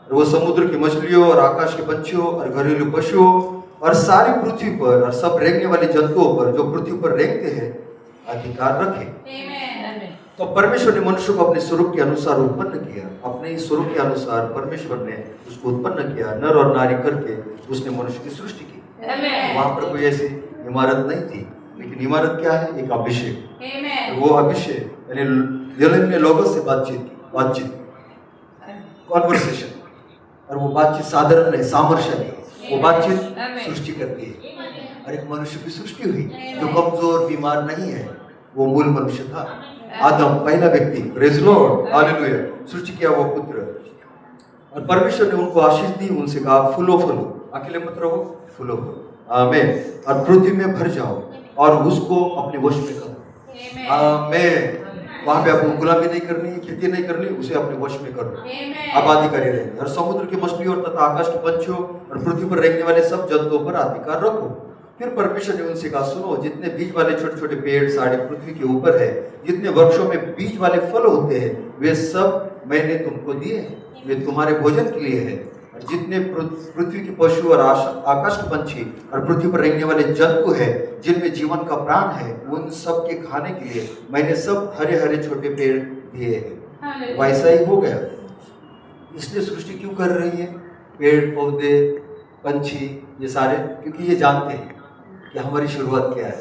और वो समुद्र की मछलियों और आकाश के पंछियों और घरेलू पशुओं और सारी पृथ्वी पर और सब रेंगने वाले जंतुओं पर जो पृथ्वी पर रेंगते हैं अधिकार रखे। तो परमेश्वर ने मनुष्य को अपने स्वरूप के अनुसार उत्पन्न किया, अपने ही स्वरूप के अनुसार परमेश्वर ने उसको उत्पन्न किया, नर और नारी करके उसने मनुष्य की सृष्टि की। वहां पर कोई ऐसी इमारत नहीं थी, लेकिन इमारत क्या है? एक अभिषेक। वो अभिषेक यानी ने लोगों से बातचीत कॉन्वर्सेशन, और वो बातचीत साधारण नहीं, सामर्थ्य नहीं, वो बातचीत सृष्टि करती है। और एक मनुष्य की सृष्टि हुई जो कमजोर बीमार नहीं है, वो मूल मनुष्य था, आदम, पहला व्यक्ति। Praise Lord, hallelujah. सृष्टि किया वो पुत्र, और परमेश्वर ने उनको आशीष दी, उनसे कहा फूलो फलो, अकेले पुत्र हो, फूलो फलो, आमीन, और पृथ्वी में भर जाओ और उसको अपने वश में करो, आमीन। वहां पे आपको गुलामी नहीं करनी, खेती नहीं करनी, उसे अपने वश में करो, आबादीकारी रहेंगे। और समुद्र की मछलियों तथा आकाश के पंछियों और पृथ्वी पर रहने वाले सब जंतुओं पर अधिकार रखो। फिर परमेश्वर ने उनसे कहा, सुनो, जितने बीज वाले छोटे छोटे पेड़ सारे पृथ्वी के ऊपर है, जितने वृक्षों में बीज वाले फल होते हैं, वे सब मैंने तुमको दिए, वे तुम्हारे भोजन के लिए है। और जितने पृथ्वी के पशु और आकाश के पंछी और पृथ्वी पर रहने वाले जंतु है, जिनमें जीवन का प्राण है, उन सब के खाने के लिए मैंने सब हरे हरे छोटे पेड़ दिए हैं। वैसा ही हो गया। इसलिए सृष्टि क्यों कर रही है? पेड़ पौधे पंछी ये सारे, क्योंकि ये जानते हैं कि हमारी शुरुआत क्या है।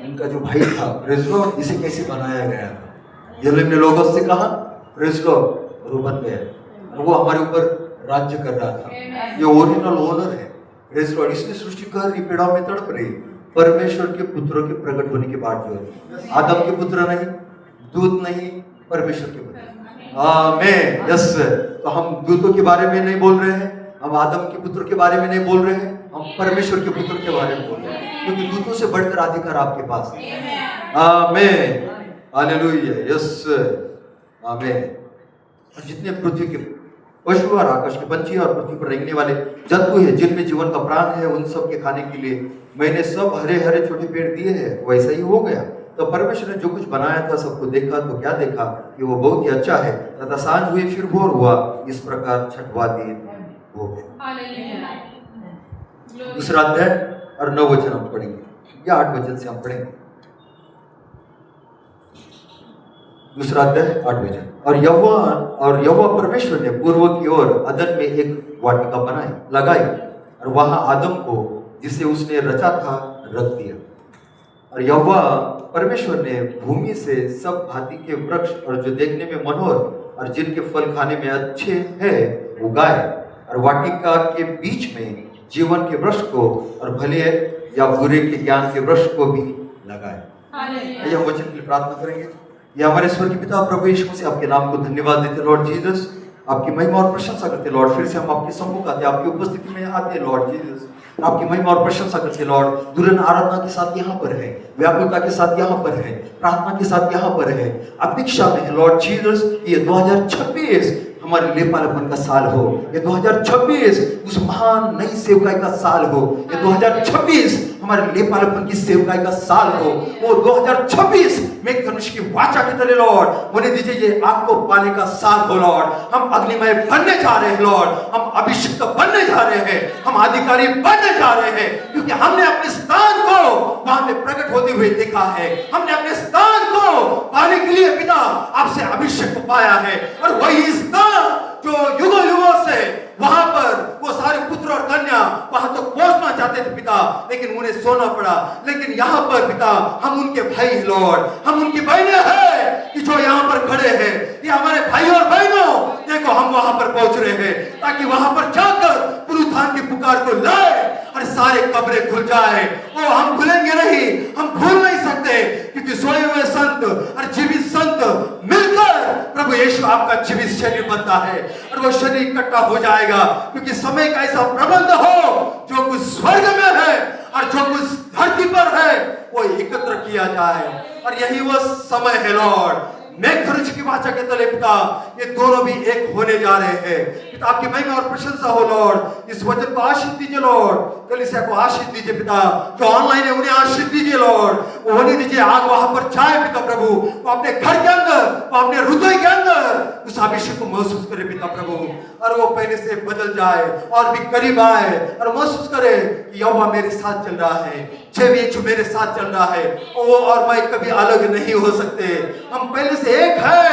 इनका जो भाई था प्रेज़ लॉर्ड, इसे कैसे बनाया गया था। यहोवा ने लोगों से कहा प्रेज़ लॉर्ड, वो बन गया और वो हमारे ऊपर राज्य कर रहा था। ये ओरिजिनल ओनर है प्रेज़ लॉर्ड। इसलिए सृष्टि कर रही, पेड़ों में तड़प रही, परमेश्वर के पुत्रों के प्रकट होने के बाद जो है, आदम के पुत्र नहीं, दूत नहीं, परमेश्वर के पुत्र, आमीन, यस। तो हम दूतों के बारे में नहीं बोल रहे हैं, हम आदम के पुत्र के बारे में नहीं बोल रहे हैं, हम परमेश्वर के पुत्र के बारे में बोल रहे हैं, क्योंकि दूतों से बढ़कर अधिकार आपके पास है, आमीन, हालेलुया, यस, आमीन। और जितने पृथ्वी के पशु और आकाश के पंछी और पृथ्वी पर रहने वाले जंतु है, जिनमें जीवन का प्राण है, उन सब के खाने के लिए मैंने सब हरे हरे छोटे पेड़ दिए हैं। वैसा ही हो गया। तो परमेश्वर ने जो कुछ बनाया था सबको देखा तो क्या देखा कि वो बहुत ही अच्छा है। तथा सांझ हुई फिर भोर हुआ, इस प्रकार छठवां दिन हो गया। दूसरा अध्याय और 9 वचन हम पढ़ेंगे या 8 वचन से हम पढ़ेंगे। दूसरा अध्याय 8 वचन। और यहोवा परमेश्वर ने पूर्व की ओर अदन में एक वाटिका लगाई और वहां आदम को जिसे उसने रचा था रख दिया। और यहोवा परमेश्वर ने भूमि से सब भांति के वृक्ष और जो देखने में मनोहर और जिनके फल खाने में अच्छे हैं उगाए, और वाटिका के बीच में जीवन के वृक्ष को और भले या बुरे के ज्ञान के वृक्ष को भी लगाए। यह वचन के लिए प्रार्थना करेंगे। या हमारे स्वर्गीय पिता प्रभु यीशु मसीह, आपके नाम को धन्यवाद देते लॉर्ड जीसस, आपकी महिमा और प्रशंसा करते लॉर्ड। फिर से हम आपके सम्मुख आते, आपकी उपस्थिति में आते लॉर्ड जीसस, आपकी महिमा और प्रशंसा करते लॉर्ड। दुल्हन आराधना के साथ यहाँ पर है, व्याकुलता के साथ यहाँ पर है, प्रार्थना के साथ यहाँ पर है, अपेक्षा में है लॉर्ड जीसस। ये 2026 हमारे लेपालपन का साल हो, ये 2026 उस महान नई सेवकाई का साल हो, ये 2026 हमारे लेपालपन की सेवकाई का साल हो। वो 2026 में धनुष की वाचा के तले लॉर्ड होने दीजिए, ये आपको पाने का साल हो लॉर्ड। हम अग्निमय बनने जा रहे हैं लॉर्ड, हम अभिषिक्त बनने जा रहे हैं, हम अधिकारी बनने जा रहे हैं, क्योंकि हमने अपने स्थान को वहां में प्रकट होते हुए देखा है। हमने अपने स्थान को पाने के लिए पिता आपसे अभिषेक पाया है, और वही स्थान जो युगों युगों से वहां पर वो सारे पुत्र और कन्या वहां तक पहुंचना चाहते थे पिता, लेकिन उन्हें सोना पड़ा। लेकिन यहाँ पर पिता हम उनके भाई हैं लॉर्ड, हम उनकी बहनें हैं कि जो यहाँ पर खड़े हैं। ये हमारे भाई और बहनों, देखो हम वहां पर पहुंच रहे हैं ताकि वहां पर जाकर पुरुषान की पुकार को लाए और सारे कब्रें खुल जाए। वो हम भूलेंगे नहीं, हम भूल नहीं सकते, क्योंकि सोए हुए संत और जीवित संत मिलकर प्रभु यीशु आपका जीवित शरीर बनता है, और वो शरीर इकट्ठा हो जाएगा, क्योंकि समय का ऐसा प्रबंध हो जो कुछ स्वर्ग में है और जो कुछ धरती पर है वो एकत्र किया जाए। और यही वो समय है लॉर्ड। मेघ धनुष की वाचा के तले पिता ये दोनों भी एक होने जा रहे हैं, पिता आपकी महिमा और प्रशंसा हो लॉर्ड। इस वचन को आशीष दीजिए लॉर्ड, कलीसिया को आशीष दीजिए पिता, जो ऑनलाइन है उन्हें आशीष दीजिए लॉर्ड, वो होने दीजिए आग वहां पर जाए पिता प्रभु, वो अपने घर के अंदर, वो अपने हृदय के अंदर उस अभिषेक को महसूस करे पिता प्रभु, और वो पहले से बदल जाए और भी करीब आए और महसूस करे कि यहोवा मेरे साथ चल रहा है, जो मेरे साथ चल रहा है, वो और मैं कभी अलग नहीं हो सकते। हम पहले से एक है,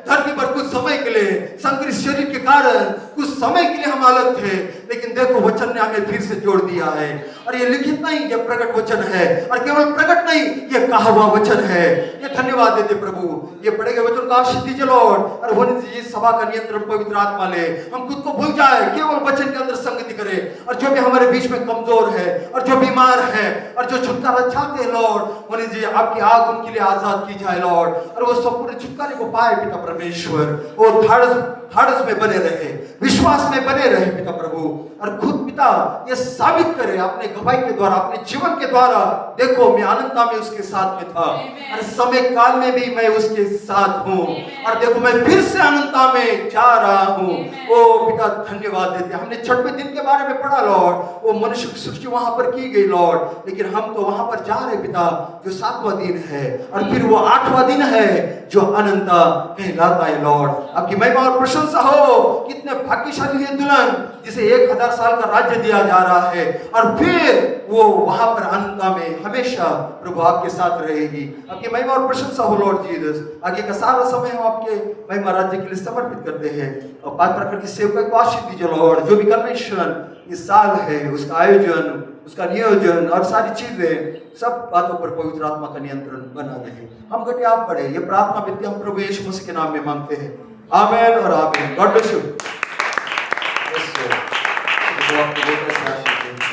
धरती पर कुछ समय के लिए संकरित शरीर के कारण कुछ समय के लिए हम अलग थे, लेकिन देखो वचन ने हमें फिर से जोड़ दिया है, और ये लिखित नहीं, ये प्रकट वचन है, और केवल प्रकट नहीं, ये कहा हुआ वचन है। ये धन्यवाद देते प्रभु, ये पढ़े गए वचन को आशीष दीजिए लॉर्ड, और होने दीजिए सभा का नियंत्रण पवित्र आत्मा ले, हम खुद को भूल जाए, केवल वचन के अंदर संगति करें, और जो भी हमारे बीच में कमजोर है और जो बीमार है और जो छुटकारा चाहते हैं लॉर्ड, होने दीजिए आपकी आग उनके लिए आजाद की जाए लॉर्ड, और वो संपूर्ण छुटकारे को पाए पिता परमेश्वर, वो धाड़स में बने रहे, विश्वास में बने रहे पिता प्रभु, और खुद पिता ये साबित करे अपने गवाही के द्वारा, अपने जीवन के द्वारा, देखो मैं अनंतता में उसके साथ में था, और समय काल में भी मैं उसके साथ हूँ, और देखो मैं फिर से अनंतता में जा रहा हूँ। ओ पिता धन्यवाद देते, हमने छठवें दिन के बारे में पढ़ा लॉर्ड, वो मनुष्य की सृष्टि वहां पर की गई लॉर्ड, लेकिन हम तो वहां पर जा रहे पिता, जो 7वां दिन है, और फिर वो 8वां दिन है जो अनंतता कहलाता है लॉर्ड। आपकी महिमा और प्रशंसा हो, कितने भाग्यशाली है दुल्हन जिसे 1000 साल का राज्य दिया जा रहा है, और फिर वो वहां पर अनंतता में हमेशा प्रभु आपके साथ रहेगी। आपकी महिमा और प्रशंसा हो लॉर्ड जीसस। आगे का सारा समय हम आपके महिमा राज्य के लिए समर्पित करते हैं, और 5 प्रकार की सेवका को आशीष दीजिए लॉर्ड, जो भी कन्वेंशन इस साल है, उसका आयोजन, उसका नियोजन और सारी चीजें, सब बातों पर पवित्र आत्मा का नियंत्रण बना रहे। हम घटे आप पढ़े, ये प्रार्थना विद्या हम प्रभु यीशु मसीह के नाम में मांगते हैं, आमेन और आमीन। God bless you.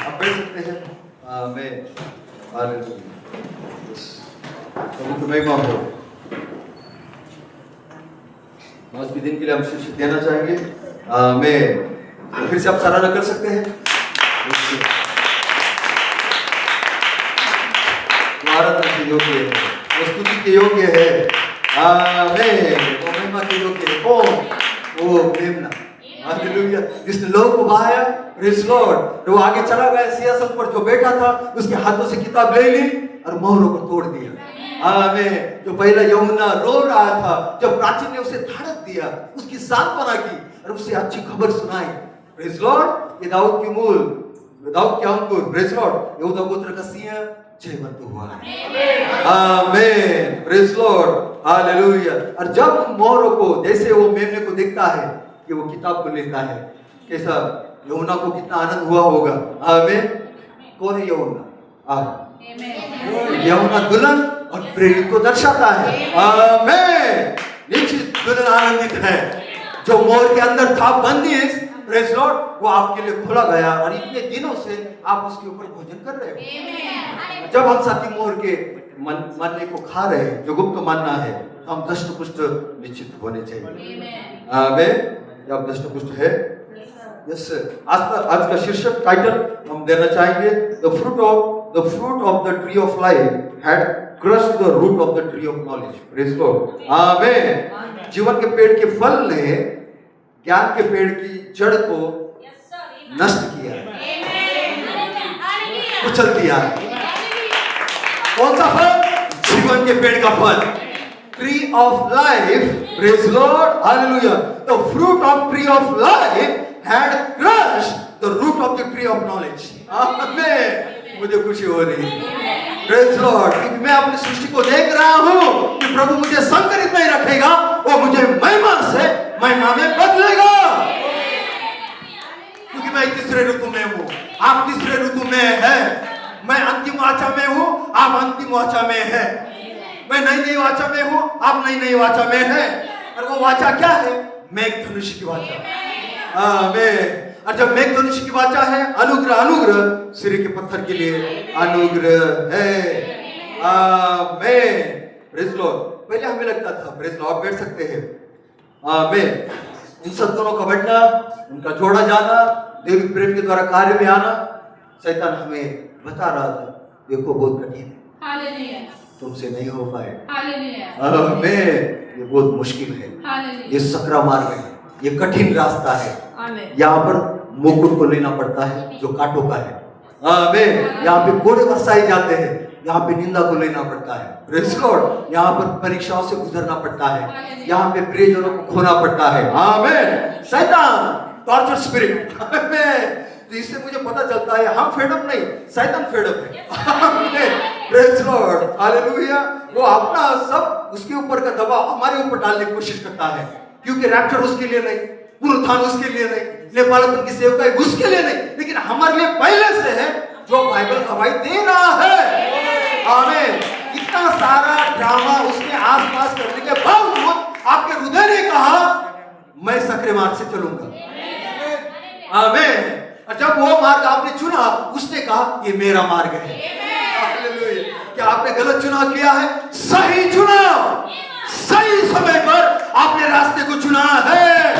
आप बैठ सकते हैं। आमेन, हालेलुया, प्रभु की महिमा हो। आज के दिन के लिए हम शीर्षक देना चाहेंगे, आमेन। फिर से आप सराहना कर सकते हैं। आराधना के योग्य है, वो स्तुति के योग्य है, आमेन। वो महिमा के योग्य है। कौन? वो मेमना, हालेलुया, जिसने लोग को बहाया, प्रेज़ लॉर्ड। वो आगे चला गया, सिंहासन पर जो बैठा था उसके हाथों से किताब ले ली और मोहरों को तोड़ दिया, आमेन। जो पहला यूहन्ना रो रहा था, जब प्राचीन ने उसे धाड़स दिया, उसकी सांत्वना की और उसे अच्छी खबर सुनाई, प्रेज़ लॉर्ड। ये दाऊद की मूल, दाऊद के अंकुर, प्रेज़ लॉर्ड, यहूदा गोत्र का सिंह जयवंत हुआ, आमेन, प्रेज़ लॉर्ड, हालेलुया। और जब मोहरों को, जैसे वो मेमने को देखता है कि वो किताब को लेता है, कैसा यूहन्ना को कितना आनंद हुआ होगा, आमेन। कौन है यूहन्ना? यूहन्ना दुल्हन और प्रेरित को दर्शाता है, आमेन। निश्चित दुल्हन आनंदित है, जो मोहर के अंदर था बंदिश, प्रेज़ लॉर्ड, वो आपके लिए खोला गया, और इतने दिनों से आप उसके ऊपर भोजन कर रहे हो। जब हम साथी मोहर के मन्ने को खा रहे हैं, जो गुप्त मानना है, तो हम दष्टपुष्ट निश्चित होने चाहिए, आमेन। आप दष्टपुष्ट है, यस। आज का शीर्षक टाइटल हम देना चाहेंगे, the fruit of the tree of life had crushed the root of the tree of knowledge, praise Lord, amen. जीवन के पेड़ के फल ने ज्ञान के पेड़ की जड़ को नष्ट किया, कुचल दिया। कौन सा फल? जीवन के पेड़ का फल, tree of life, praise Lord, hallelujah. The fruit of tree of life had crushed the root of the tree of knowledge, amen. मुझे खुशी हो रही है, प्रेज़ लॉर्ड, क्योंकि मैं अपनी सृष्टि को देख रहा हूं कि प्रभु मुझे संकरित नहीं रखेगा, वो मुझे महिमा से महिमा में बदलेगा, क्योंकि मैं तीसरे ऋतु में हूं, आप तीसरे ऋतु में है। मैं अंतिम वाचा में हूं, आप अंतिम वाचा में है। मैं नई वाचा में हूं, आप नई वाचा में है। और वो वाचा क्या है? मेघ धनुष की वाचा, आमेन। और जब मेघ धनुष की वाचा है, अनुग्रह सिरे के पत्थर के लिए अनुग्रह है, आमेन, प्रेज़ लॉर्ड। पहले हमें लगता था, प्रेज़ लॉर्ड, बैठ सकते हैं, आमेन, इन संतों का बढ़ना, उनका जोड़ा जाना, देवी प्रेम के द्वारा कार्य में आना, शैतान हमें बता रहा था, देखो बहुत कठिन है, हालेलुया, तुमसे नहीं हो पाए, हालेलुया, आमेन। ये बहुत मुश्किल है, ये सकरा मार्ग है, ये कठिन रास्ता है, यहाँ पर मुकुट को लेना पड़ता है जो कांटों का है। आमीन। यहाँ पे कोड़े बरसाए जाते हैं, यहाँ पे निंदा को लेना पड़ता है। Praise Lord. यहाँ पर परीक्षाओं से गुजरना पड़ता है, यहाँ पे प्रियजनों को खोना पड़ता है। आमीन। शैतान टॉर्चर स्पिरिट। आमीन। तो इससे मुझे पता चलता है हम फेड अप नहीं, शैतान फेड अप है। आमीन। Praise Lord. हालेलुया। वो अपना सब उसके ऊपर का दबाव हमारे ऊपर डालने की कोशिश करता है, क्योंकि रैप्चर उसके लिए नहीं, पुनरुत्थान उसके लिए नहीं, लेपालपन की सेवकाई उसके लिए नहीं, लेकिन हमारे लिए पहले से है, जो बाइबल गवाही दे रहा है। आमीन। इतना सारा ड्रामा उसने आसपास करने के बावजूद आपके हृदय ने कहा मैं सकरे मार्ग से चलूंगा। आमीन। और जब वो मार्ग आपने चुना, उसने कहा ये मेरा मार्ग है। हालेलुया। क्या आपने गलत चुनाव किया है? सही चुनाव, सही समय पर आपने रास्ते को चुना है।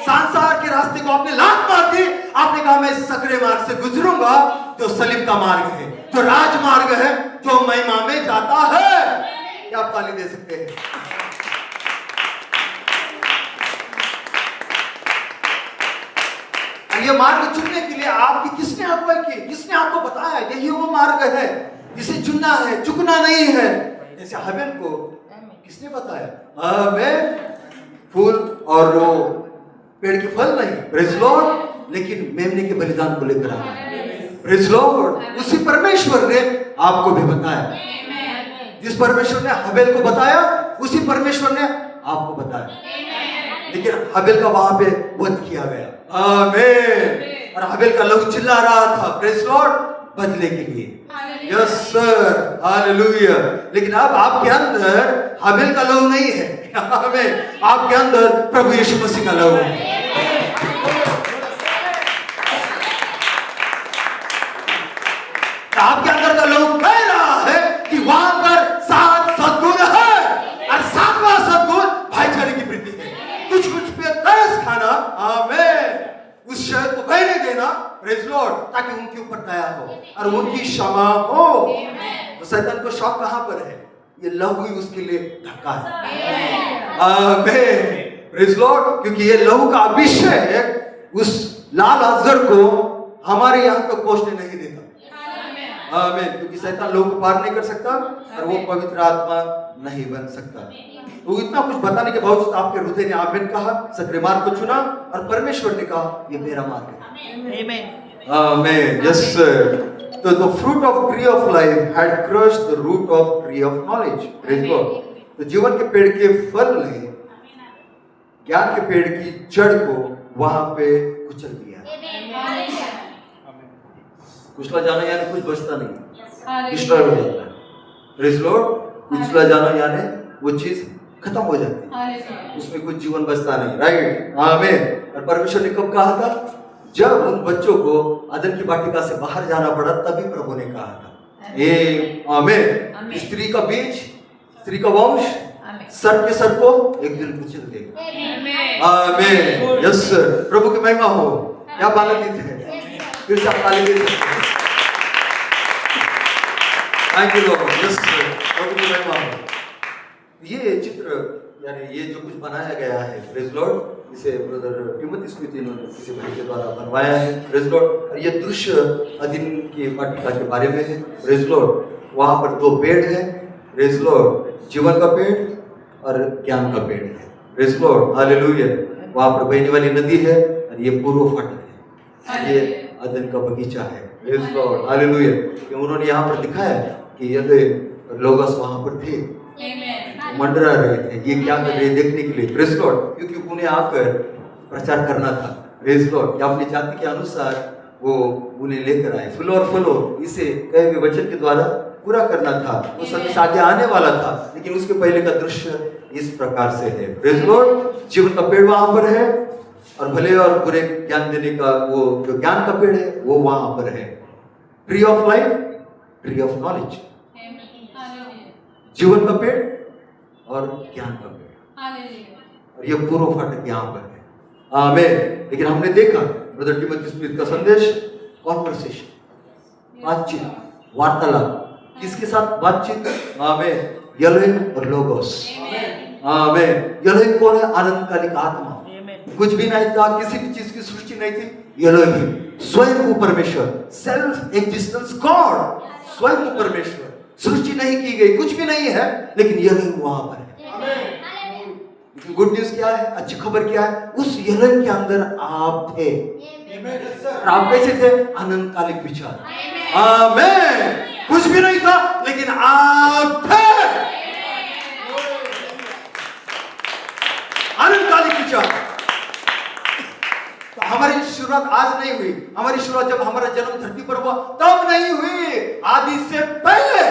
संसार के रास्ते को आपने लात मार दी, आपने कहा मैं सकरे मार्ग से गुजरूंगा, जो सलीब का मार्ग है, जो राजमार्ग है, जो महिमा में जाता है। क्या आप ताली दे सकते हैं? ये मार्ग चुनने के लिए आपकी किसने अगुवाई की? किसने आपको बताया यही वो मार्ग है, इसे चुनना है, चुकना नहीं है? जैसे हबेल को किसने बताया? आमीन। फूल और वो पेड़ के फल नहीं, प्रेज़ लॉर्ड, लेकिन मेमने के बलिदान को लेकर आया। Praise Lord. उसी परमेश्वर ने आपको भी बताया। जिस परमेश्वर ने हबेल को बताया, उसी परमेश्वर ने आपको बताया। लेकिन हबेल का वहां पे वध किया गया। आमीन। और हबेल का लहू चिल्ला रहा था, प्रेज़ लॉर्ड, बदले के लिए। Yes sir. हालेलुया। लेकिन अब आपके अंदर हबेल का लहू नहीं है। आमीन। आपके अंदर प्रभु यीशु मसीह का लहू है। आपके अंदर का लहू कह रहा है कि वहां पर 7 सद्गुण है, और 7वां सद्गुण भाईचारे की वृद्धि है। कुछ पे तरस खाना। आमीन। उस शहर को बहने देना, प्रेज़ लॉर्ड, ताकि उनके ऊपर दया हो और उनकी क्षमा हो। तो शैतान को शौक कहां पर है? ये लहू ही उसके लिए ढका है। आमीन। Praise Lord. क्योंकि ये लहू का अभिषेक उस लाल अजगर को हमारे यहाँ तक पहुंचने नहीं देता। आमीन। क्योंकि शैतान लोगों को पार नहीं कर सकता और वो पवित्र आत्मा नहीं बन सकता। तो इतना कुछ बताने के बावजूद आपके हृदय ने आमीन कहा, सकरे मार्ग को चुना, और परमेश्वर ने कहा ये मेरा मार्ग है। आमीन। Yes sir. So the fruit of tree of life had crushed the root of tree of knowledge. Praise God. तो जीवन के पेड़ के फल ने ज्ञान के पेड़ की जड़ को वहां पे कुचल दिया। कुचला जाना यानी कुछ बचता नहीं, डिस्ट्रॉय हो जाता है। Praise Lord. कुचला जाना यानी वो चीज खत्म हो जाती है, उसमें कुछ जीवन बचता नहीं। राइट। आमीन। और परमेश्वर ने कब कहा था? जब उन बच्चों को अदन की वाटिका से बाहर जाना पड़ा, तभी प्रभु ने कहा था। आमीन। स्त्री का बीज, स्त्री का वंश सर के सर को एक दिन कुचल देगा। आमीन। Yes sir. प्रभु की महिमा हो। क्या बालक थे? फिर से आप ताली दे सकते हैं। Thank you Lord. Yes sir. प्रभु की महिमा हो। ये चित्र यानी ये जो कुछ बनाया गया है, प्रेज़ लॉर्ड, इसे ब्रदर टिमोथी स्मिथ ने किसी भाई के द्वारा बनवाया है। Praise Lord. और ये दृश्य अदन की वाटिका के बारे में है। Praise Lord. वहां पर 2 पेड़ है। Praise Lord. जीवन का पेड़ और ज्ञान का पेड़ है। Praise Lord. हालेलुया। वहां पर बहने वाली नदी है और ये पूर्व फाटक है। ये अदन का बगीचा है। Praise Lord. हालेलुया। उन्होंने यहाँ पर दिखाया कि ये लोगस वहां पर थे, मंडरा रहे थे, ये क्या कर रहे देखने के लिए। Praise Lord. क्योंकि उन्हें आकर प्रचार करना था। Praise Lord. कि अपनी जाति के अनुसार वो उन्हें लेकर आए, फुलो और फुलो, इसे कहे हुए वचन के द्वारा पूरा करना था। वो समय आगे आने वाला था, लेकिन उसके पहले का दृश्य इस प्रकार से है। Praise Lord. जीवन का पेड़ वहां पर है और भले और बुरे ज्ञान देने का वो जो ज्ञान का पेड़ है वो वहां पर है। Tree of life, tree of knowledge, जीवन का पेड़ और ज्ञान का पेड़। और ये पूर्व फाटक यहाँ पर है। आमीन। लेकिन हमने देखा ब्रदर टिमोथी स्मिथ का संदेश, कॉन्वर्सेशन, बातचीत, वार्तालाप। किसके साथ बातचीत? आमीन। यलोहिम और लोगोस। आमीन। यलोहिम कौन है? आनंदकालिक आत्मा। कुछ भी नहीं था, किसी भी चीज की सृष्टि नहीं थी। एलोहिम, स्वयं वो परमेश्वर, सेल्फ एग्जिस्टेंस गॉड, स्वयं वो परमेश्वर, सृष्टि नहीं की गई, कुछ भी नहीं है, लेकिन एलोहिम वहां पर है। गुड न्यूज क्या है, अच्छी खबर क्या है, उस एलोहिम के अंदर आप थे। और आप कैसे थे? अनंतकालिक विचार। आमीन। कुछ भी नहीं था, लेकिन आप थे। अनंतकालिक विचार। तो हमारी शुरुआत आज नहीं हुई, हमारी शुरुआत जब हमारा जन्म धरती पर हुआ तब नहीं हुई, आदि से पहले,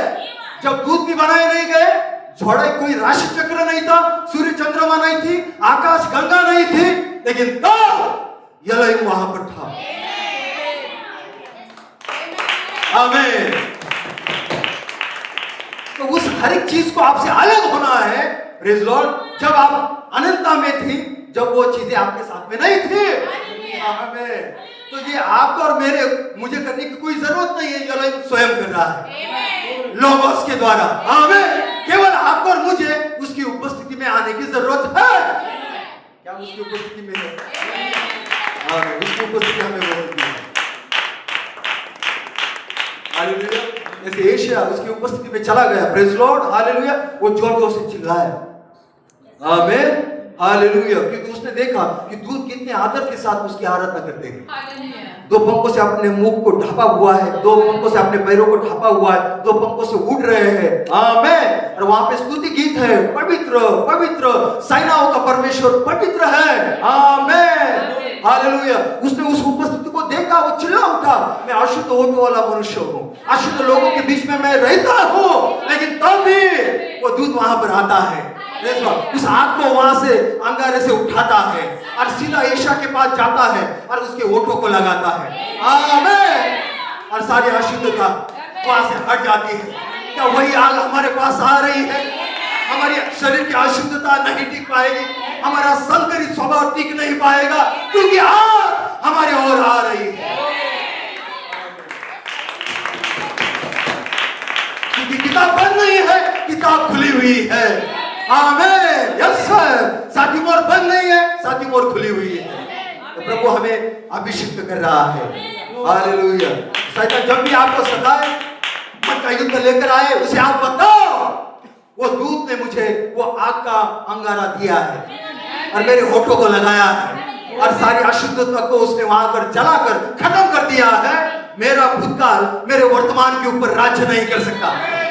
जब दूध भी बनाए नहीं गए, झोड़े कोई राशि चक्र नहीं था, सूर्य चंद्रमा नहीं थी, आकाश गंगा नहीं थी, लेकिन तब एलोहिम वहां पर था। आमीन। तो उस हर एक चीज को आपसे अलग होना है। Praise Lord. जब आप अनंतता में थी, जब वो चीजें आपके साथ में नहीं थी। आमीन। तो ये आपको और मुझे करने की कोई जरूरत नहीं है, एलोहिम स्वयं कर रहा है लोगोस के द्वारा। आमीन। केवल आपको और मुझे उसकी उपस्थिति में आने की जरूरत है। क्या उसकी उपस्थिति में है? आमीन। उसकी उपस्थिति हमें बहुत है। हालेलुया। जैसे एशिया उसकी उपस्थिति में चला गया, प्रेज लॉर्ड, हालेलुया, वो जोर-जोर से चिल्लाया। आमीन, हालेलुया, क्योंकि उसने देखा कि दूत कितने आदर के साथ उसकी आराधना करते हैं। दो पंखों से अपने मुंह को ढापा हुआ है, दो पंखों से अपने पैरों को ढापा हुआ है, दो पंखों से उड़ रहे हैं। आमीन। और वहां पे स्तुति गीत है, पवित्र पवित्र सेनाओं का परमेश्वर पवित्र है। आमीन, हालेलुया। उसने उस उपस्थिति को देखा, वो चिल्ला उठा, मैं अशुद्ध होने वाला मनुष्य हूँ, अशुद्ध लोगों के बीच में मैं रहता हूँ, लेकिन तब भी वो दूत वहां पर आता है, उस आग को वहां से अंगारे से उठाता है और सीधा एशिया के पास जाता है और उसके ओठों को लगाता है। आमीन। और सारी अशुद्धता वहां से हट जाती है। क्या वही आग हमारे पास आ रही है? हमारी शरीर की अशुद्धता नहीं टिक पाएगी, हमारा संकरित स्वभाव टिक नहीं पाएगा, क्योंकि आग हमारे ओर आ रही है। क्योंकि किताब बंद नहीं है, किताब खुली हुई है। आमीन। Yes sir. साथी मोर बंद नहीं है, साथी मोर खुली हुई है। तो प्रभु हमें अभिषिक्त कर रहा है। हालेलुया। शैतान जब भी आपको सताए, मन का युद्ध लेकर आए, उसे आप बताओ, वो दूत ने मुझे वो आग का अंगारा दिया है और मेरे होठों को लगाया है और सारी अशुद्धता को उसने वहां पर जलाकर खत्म कर दिया है। मेरा भूतकाल मेरे वर्तमान के ऊपर राज्य नहीं कर सकता।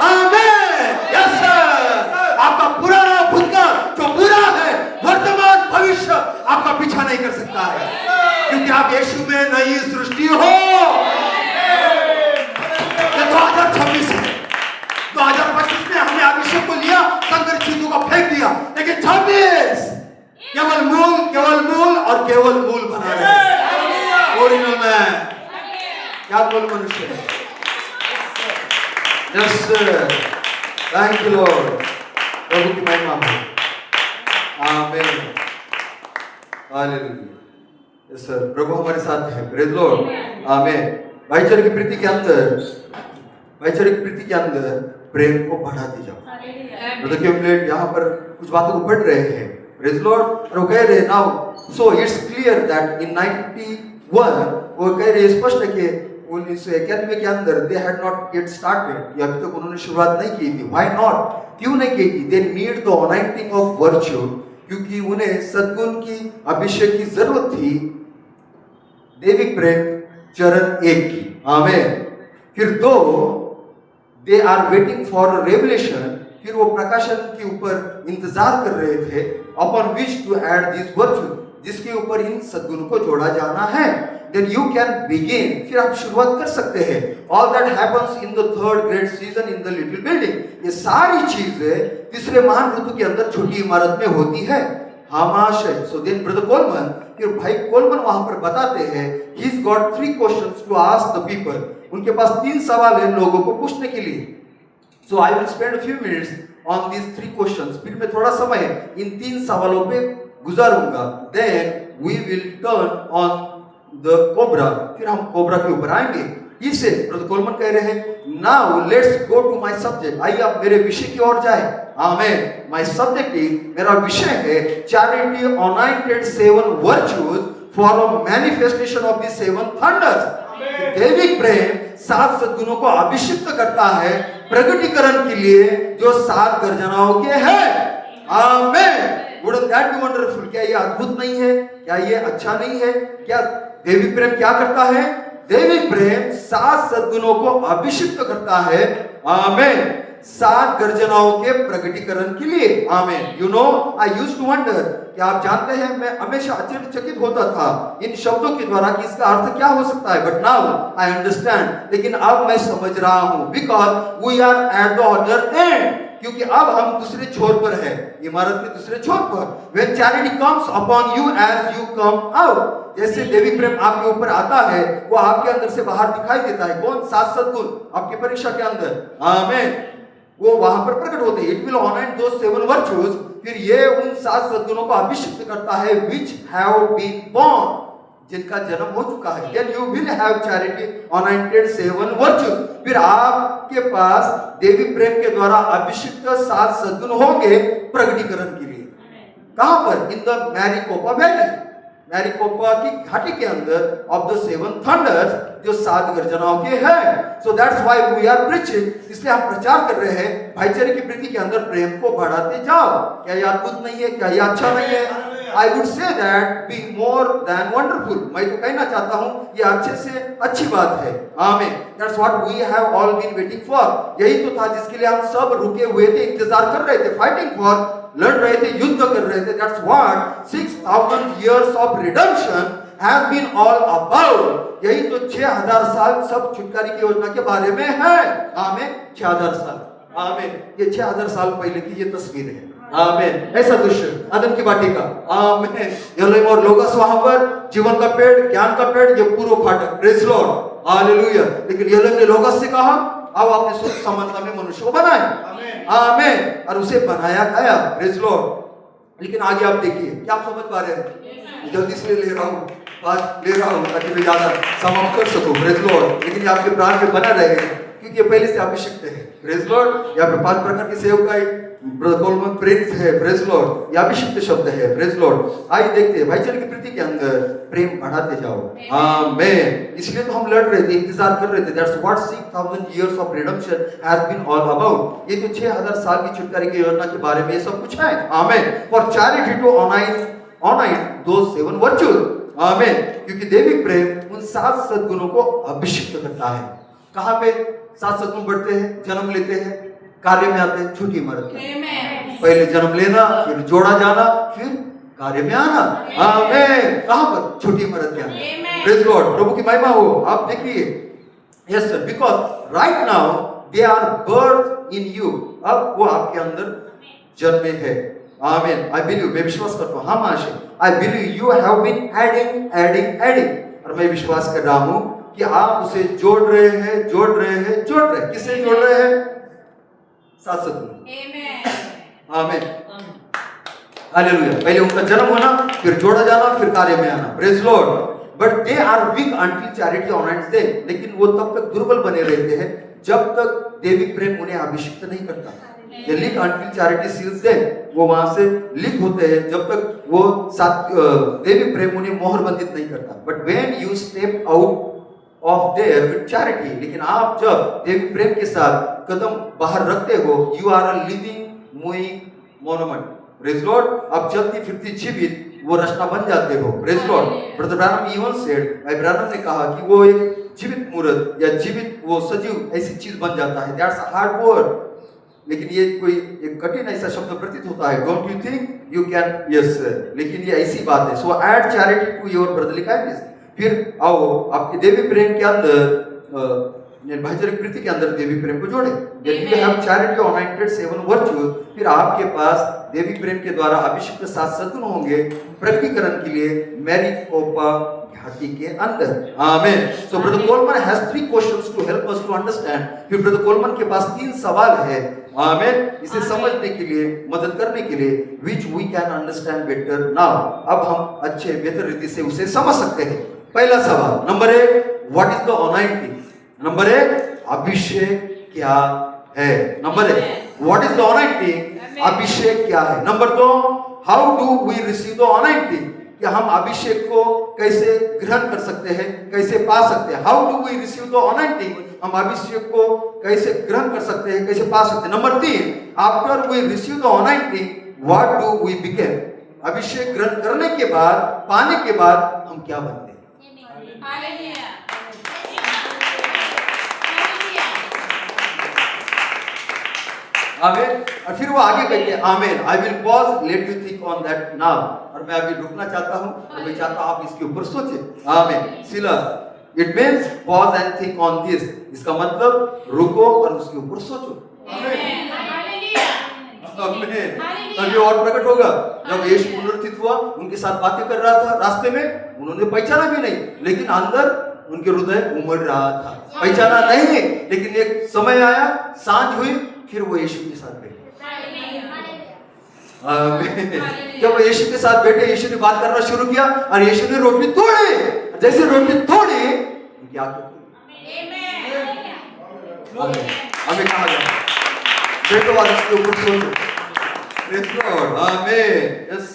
आमीन। Yes sir. आपका पुराना भूतकाल जो बुरा है, वर्तमान भविष्य आपका पीछा नहीं कर सकता है, क्योंकि आप यीशु में नई सृष्टि हो। 2026 है, 2025 में हमने अभिषेक को लिया, संकर चीजों को फेंक दिया, लेकिन 26 केवल मूल और केवल मूल बना रहे। ओरिजिनल में क्या बोल मनुष्य। Yes thank you Lord. प्रभु की महिमा हो। आमीन, हालेलुया। यस सर, प्रभु हमारे साथ है। Praise Lord. आमीन। भाईचारे की प्रीति के अंदर प्रेम को बढ़ाते जाओ। तो देखिए हम यहाँ पर कुछ बातों को पढ़ रहे हैं, प्रेज लॉर्ड, और वो कह रहे हैं now so it's clear that in 91 वो कह रहे स्पष्ट है कि 1991 के अंदर they had not get started, अभी तक उन्होंने शुरुआत नहीं की थी। Why not? क्यों नहीं की थी? They need the anointing of virtue, क्योंकि उन्हें सद्गुण की अभिषेक की जरूरत थी। दैविक प्रेम चरण 1 की। आमीन। फिर 2 they are waiting for revelation, फिर वो प्रकाशन के ऊपर इंतजार कर रहे थे, upon which to add this virtue, जिसके ऊपर इन सद्गुणों को जोड़ा जाना है। Then you can begin, फिर आप शुरुआत कर सकते हैं। All that happens in the third great season in the little building, ये सारी चीजें तीसरे महान ऋतु के अंदर छोटी इमारत में होती है। हामाशय। So then brother Coleman, फिर भाई कोलमन वहां पर बताते हैं, he's got 3 questions to ask the people, उनके पास 3 सवाल हैं लोगों को पूछने के लिए। So I will spend a few minutes on these 3 questions, फिर मैं थोड़ा समय इन 3 सवालों पे गुजारूंगा। Then we will turn on the cobra, फिर हम कोबरा के ऊपर आएंगे। इसे ब्रदर कोलमन कह रहे हैं, now let's go to my subject, आइए आप मेरे विषय की ओर जाए। आमेन। माय सब्जेक्ट इज, मेरा विषय है charity anointed 7 virtues for a manifestation of the 7 thunder's. दैविक प्रेम 7 सद्गुणों को अभिषिक्त करता है प्रकटीकरण के लिए जो 7 गर्जनाओं के हैं। आमेन। Wouldn't that be wonderful? क्या ये अद्भुत नहीं है? क्या ये अच्छा नहीं है? क्या दैविक प्रेम क्या करता है? दैविक प्रेम 7 सद्गुणों को अभिषिक्त करता है। आमेन। 7 गर्जनाओं के प्रकटीकरण के लिए। Amen. You know, I used to wonder, क्या आप जानते हैं मैं हमेशा आश्चर्यचकित होता था इन शब्दों के द्वारा कि इसका अर्थ क्या हो सकता है, बट नाउ आई अंडरस्टैंड। लेकिन अब मैं समझ रहा हूं, because we are at the other end, क्योंकि अब हम दूसरे छोर पर हैं, इमारत के दूसरे छोर पर। When charity comes upon you as you come out, जैसे दैविक प्रेम आपके ऊपर आता है, वो आपके अंदर से बाहर दिखाई देता है। कौन? 7 सद्गुण आपकी परीक्षा के अंदर। आमेन। वो वहां पर प्रकट होते हैं। It will anoint those 7 virtues, फिर ये उन 7 सद्गुणों को अभिषिक्त करता है, which have been born, जिनका जन्म हो चुका है। Then you will have charity anointed 7 virtues, फिर आपके पास देवी प्रेम के द्वारा अभिषिक्त 7 सद्गुण होंगे प्रकटीकरण के लिए। कहां पर? इन द मैरिकोपा वैली, मैरिकोपा की घाटी के अंदर ऑफ द 7 थंडर्स, जो 7 गर्जनाओं के हैं। So that's why we are preaching, इसलिए हम प्रचार कर रहे हैं भाईचारे की प्रीति के अंदर प्रेम को बढ़ाते जाओ। क्या यह अद्भुत नहीं है? क्या यह अच्छा नहीं है? I would say that be more than wonderful. मैं तो कहना चाहता हूँ ये अच्छे से अच्छी बात है। आमीन। That's what we have all been waiting for. यही तो था जिसके लिए हम सब रुके हुए थे, इंतजार कर रहे थे, fighting for, लड़ रहे थे, युद्ध कर रहे थे। That's what 6000 years of redemption has been all about. यही तो 6000 साल सब छुटकारे की योजना के बारे में है। आमीन। 6000 साल। आमीन। ये 6000 साल पहले की ये तस्वीर है। आमीन। ऐसा दृश्य अदन की वाटिका। आमीन। एलोहिम और लोगोस वहां पर, जीवन का पेड़, ज्ञान का पेड़, ये पूर्व फाटक। Praise Lord. हालेलुया। लेकिन एलोहिम ने लोगोस से कहा, अब आपने सुख समानता में मनुष्य को बनाए। आमीन। और उसे बनाया गया। Praise Lord. लेकिन आगे आप देखिए, क्या आप समझ पा रहे हैं? जल्दी से ले रहा हूँ, बात ले रहा हूँ ताकि मैं ज्यादा समाप्त कर सकूं। Praise Lord. लेकिन ये आपके प्राण में बना रहेगा क्योंकि ये पहले से अभिषिक्त है। Praise Lord. यहाँ पे 5 प्रकार की सेवकाई, ब्रदर कोलमन प्रेरित है। Praise Lord. ये अभिषिक्त शब्द है। Praise Lord. आइए देखते हैं भाईचारे की प्रीति के अंदर प्रेम बढ़ाते जाओ। आमीन। इसलिए तो हम लड़ रहे थे, इंतजार कर रहे थे। That's what 6000 years of redemption has been all about. ये तो 6000 साल की छुटकारे की योजना के बारे में ये सब कुछ है। आमीन। For charity to anoint those 7 virtues. आमीन। क्योंकि दैविक प्रेम उन 7 सद्गुणों को अभिषिक्त करता है। कहां पे 7 सद्गुण बढ़ते हैं, जन्म लेते हैं, कार्य में आते हैं? छोटी इमारत में पहले जन्म लेना, फिर जोड़ा जाना, फिर कार्य में आना। आमीन। कहां पर? छोटी इमारत के अंदर। Praise Lord. प्रभु की महिमा हो। आप देखिए, yes sir, because right now they are birth in you. अब वो आपके अंदर जन्मे है। आमीन। आई बिलीव, मैं विश्वास करता हूं। हाँ माशे, I believe you have been adding. और मैं विश्वास कर रहा हूं कि आप उसे जोड़ रहे हैं, जोड़ रहे हैं, जोड़ रहे हैं। किससे जोड़ रहे हैं? 7 सद्गुण। आमीन। हालेलुया। पहले उनका जन्म होना, फिर जोड़ा जाना, फिर कार्य में आना। Praise lord. But they are weak until charity honours them. लेकिन वो तब तक दुर्बल बने रहते हैं जब तक दैविक प्रेम उन्हें अभिषिक्त नहीं करता। ये leak until charity seals them, वो वहां से लीक होते हैं जब तक वो दैविक प्रेम उन्हें मोहर बंधित नहीं करता। But when you step out of their with charity, लेकिन आप जब दैविक प्रेम के साथ कदम बाहर रखते हो, you are a living moving monument. Praise Lord. आप चलती फिरती जीवित वो रचना बन जाते हो। Praise Lord. Brother Branham even said, भाई ब्रानम ने कहा कि वो एक जीवित मूर्त या जीवित वो सजीव ऐसी चीज बन जाता है। That's a hard word. लेकिन ये कोई एक कठिन ऐसा शब्द प्रतीत होता है। Don't you think you can? Yes sir. लेकिन ये ऐसी बात है। So add charity to your brotherly kindness. फिर आओ आपके देवी प्रेम के अंदर, भाईचारे की प्रीति के अंदर देवी प्रेम को जोड़े। You have charity anointed 7 virtues, फिर आपके पास देवी प्रेम के द्वारा अभिषिक्त 7 सद्गुण होंगे प्रकटीकरण के लिए मैरिकोपा घाटी के अंदर। आमीन। So brother Coleman has 3 questions to help us to understand. फिर ब्रदर कोलमन के पास 3 सवाल है। आमीन। इसे समझने के लिए, मदद करने के लिए, which we can understand better now. अब हम अच्छे बेहतर रीति से उसे समझ सकते हैं। पहला सवाल, number 1, what is the anointing? Number 1, अभिषेक क्या है? Number 1, what is the anointing? अभिषेक क्या है। Number 2, how do we receive the anointing, कि हम अभिषेक को कैसे ग्रहण कर सकते हैं, कैसे पा सकते हैं। How do we receive the anointing, हम अभिषेक को कैसे ग्रहण कर सकते हैं, कैसे पा सकते हैं। Number 3, after we receive the anointing what do we become, अभिषेक ग्रहण करने के बाद, पाने के बाद हम क्या बनते हैं। आमीन। और फिर वो आगे कहते हैं आमीन, I will pause, let you think on that now, और मैं अभी रुकना चाहता हूँ और मैं चाहता हूँ आप इसके ऊपर सोचें। आमीन। सिला, it means pause and think on this, इसका मतलब रुको और उसके ऊपर सोचो। आमीन। तभी और प्रकट होगा। जब यीशु पुनरुत्थित हुआ, उनके साथ बातें कर रहा था रास्ते में, उन्होंने पहचाना भी नहीं, लेकिन अंदर उनके हृदय उमड़ रहा था। पहचाना नहीं, लेकिन एक समय आया, सांझ हुई, फिर वो यीशु के साथ बैठे। जब वो यीशु के साथ बैठे, यीशु ने बात करना शुरू किया और यीशु ने रोटी तोड़ी। जैसे रोटी तोड़ी, उनकी आंखें खुली। हमें कहा गया बैठो और इसके ऊपर सोचो। Yes,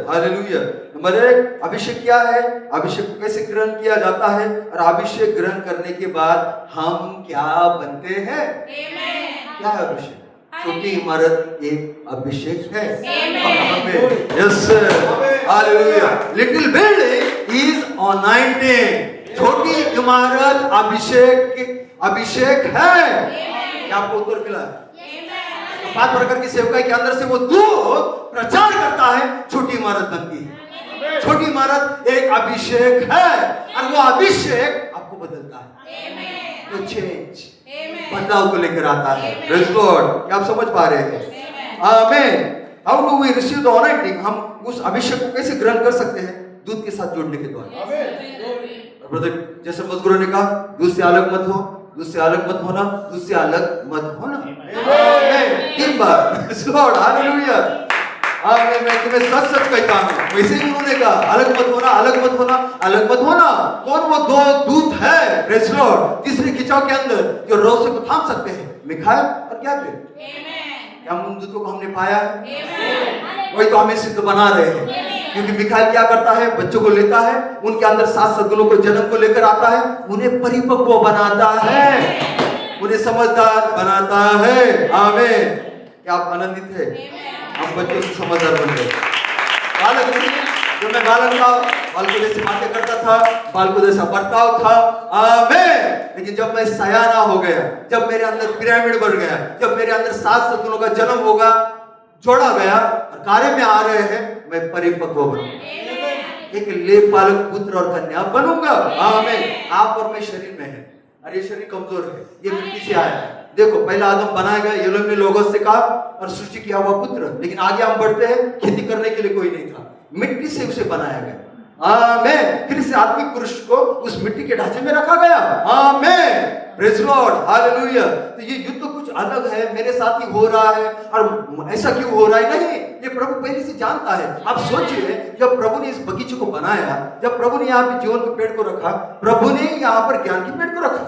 hallelujah. नंबर 1, अभिषेक क्या है, अभिषेक को कैसे ग्रहण किया जाता है, और अभिषेक ग्रहण करने के बाद हम क्या बनते हैं। क्या है अभिषेक? छोटी इमारत एक अभिषेक है। Yes, hallelujah. Little building is anointing, छोटी इमारत अभिषेक है। क्या आपको उत्तर मिला? बात प्रकार की सेवकाई के अंदर से वो दूत प्रचार करता है, छोटी इमारत बनती है। छोटी इमारत एक अभिषेक है, और वो अभिषेक आपको बदलता है, तो चेंज, बदलाव को लेकर आता है। Praise lord. क्या आप समझ पा रहे हैं? आमीन। How do we receive the anointing, हम उस अभिषेक को कैसे ग्रहण कर सकते हैं? दूत के साथ जोड़ने के द्वारा। ब्रदर, जैसे मजदूरों ने कहा, दूध से अलग मत हो, दूध से अलग मत होना, दूध से अलग मत होना। आमीन। 3 बार। Lord, hallelujah. आमीन। मैं तुम्हें सच कहता हूं, वैसे ही उन्होंने कहा, अलग मत होना, अलग मत होना, अलग मत होना। कौन वो 2 दूत है? Praise Lord. तीसरे खिंचाव के अंदर जो रोसे को थाम सकते हैं, मिखाएल और क्या थे? क्या उन दूतों को हमने पाया है? वही तो हमें सिद्ध बना रहे हैं। क्योंकि मिखाएल क्या करता है? बच्चों को लेता है, उनके अंदर 7 सद्गुणों को जन्म को लेकर आता है, उन्हें परिपक्व बनाता है, उन्हें समझदार बनाता है। आमीन। क्या आप आनंदित है? हम बच्चों से समझदार बन गए। बालक जो मैं बालक था, बालकों जैसे बातें करता था, बालकों जैसा बर्ताव था। आमीन। लेकिन जब मैं सयाना हो गया, जब मेरे अंदर पिरामिड बन गया, जब मेरे अंदर 7 सद्गुणों का जन्म होगा, जोड़ा गया और कार्य में आ रहे हैं, मैं परिपक्व बनूंगा, एक लेपालक पुत्र और कन्या बनूंगा। आमीन। आप और मैं शरीर में है, और ये शरीर कमजोर है, ये मिट्टी से आया है। देखो, पहला आदम बनाया गया, ये लोग ने लोगों से कहा और सृष्टि किया हुआ पुत्र, लेकिन आगे हम बढ़ते हैं, खेती करने के लिए कोई नहीं था, मिट्टी से उसे बनाया गया। आमीन। फिर इस आत्मिक पुरुष को उस मिट्टी के ढांचे में रखा गया। आमीन। Praise Lord, hallelujah. तो ये युद्ध तो कुछ अलग है, मेरे साथ ही हो रहा है, और ऐसा क्यों हो रहा है? नहीं, ये प्रभु पहले से जानता है। आप सोचिए, जब प्रभु ने इस बगीचे को बनाया, जब प्रभु ने यहाँ पे जीवन के पेड़ को रखा, प्रभु ने यहाँ पर ज्ञान के पेड़ को रखा,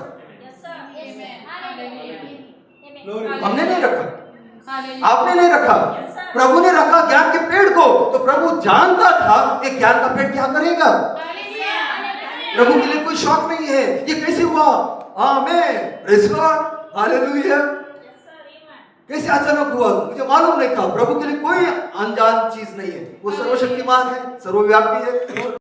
हमने नहीं रखा, आपने नहीं रखा, प्रभु ने रखा ज्ञान के पेड़ को। तो प्रभु जानता था कि ज्ञान का पेड़ क्या करेगा। प्रभु के लिए कोई शौक नहीं है, ये कैसे हुआ। आमीन। Praise Lord, hallelujah. कैसे अचानक हुआ मुझे मालूम नहीं था। प्रभु के लिए कोई अनजान चीज नहीं है, वो सर्वशक्तिमान है, सर्वव्यापी है।